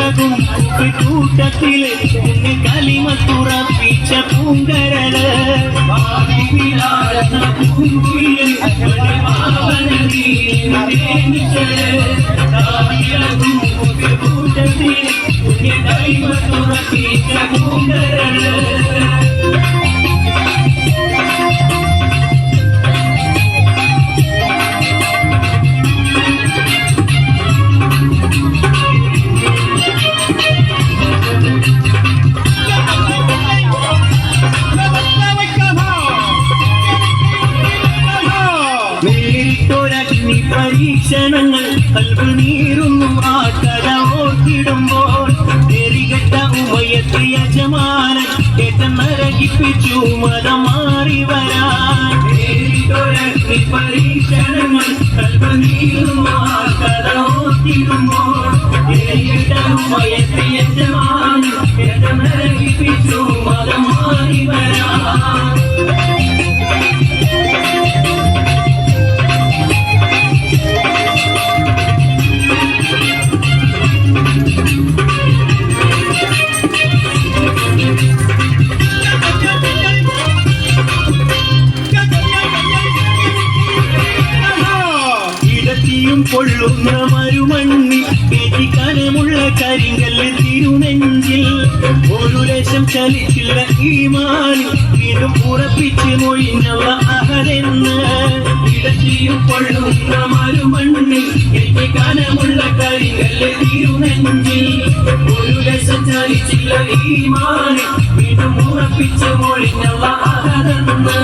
കാടിളകും കൂട്ടത്തില് കലിമത്തുറപ്പിച്ച പൂങ്കരള് കൂട്ടത്തില് കലിമത്തുറപ്പിച്ച പൂങ്കരള് നേരിട്ടൊരഗ്നി പരീക്ഷണങ്ങൾ കൽവ് നീറുന്നു ആ കഥ ഓർത്തിടുമ്പോൾ നെറികെട്ട ഉമയത്ത് യജമാനൻ നരകിപ്പിച്ചു മതം മാറി വരാൻ നേരിട്ടൊരഗ്നി പരീക്ഷണങ്ങൾ കൽവ് നീറുന്നു ആ കഥ ഓർത്തിടുമ്പോൾ നെറികെട്ട ഉമയത്ത് യജമാനൻ നരകിപ്പിച്ചു മതം മാറി വരാൻ പൊള്ളുന്ന മരുമണ്ണി കനമുള്ള കരിങ്കല്ല് തിരുനെഞ്ചിൽ ഒരു ലക്ഷം ചലിച്ചില്ല ഈമാനി വീണ്ടും ഉറപ്പിച്ച് മൊഴിഞ്ഞവ അഹരെന്ന് ഇടത്തിയും പൊള്ളുന്ന മരുമണ്ണി കനമുള്ള കരിങ്കല്ല് തിരുനെഞ്ചിൽ ഒരു ലക്ഷം ചലിച്ചില്ല ഈമാനി വീണ്ടും ഉറപ്പിച്ച് മൊഴിഞ്ഞവ അഹരെന്ന്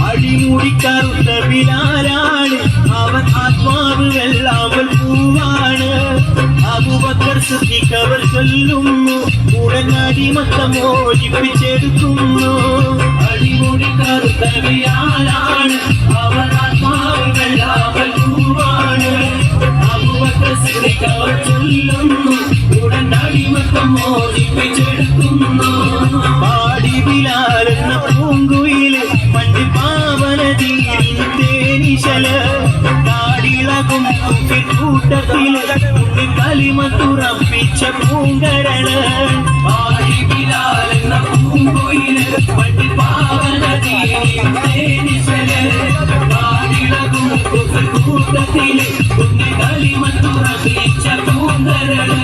അടിമുടിക്കറുത്ത ബിലാലാണ് അവൻ ആത്മാവ് വെള്ളാവൽ പൂവാണ് അബൂബക്കർ സിദ്ദീഖ് അവർ ചൊല്ലുന്നു ഉടൻ അടിമത്തം മോചിപ്പിച്ചെടുക്കുന്നു അടിമുടിക്കറുത്ത ബിലാലാണ് അവൻ ആത്മാവ് വെള്ളാവൽ പൂവാണ് അബൂബക്കർ സിദ്ദീഖ് അവർ ചൊല്ലുന്നു ഉടൻ അടിമത്തം മോചിപ്പിച്ചെടുക്കുന്നു പാടി ബിലാൽ എന്ന പൂങ്കുയില് പണ്ട് പാവനതീരിശല് കാടിളകും കൂട്ടത്തില് കലിമത്തുറപ്പിച്ച പൂങ്കരള് പാടി ബിലാൽ എന്ന പൂങ്കുയില് പണ്ട് പാവനതീരിശല് കാടിളകും കൂട്ടത്തില് കലിമത്തുറപ്പിച്ച പൂങ്കരള്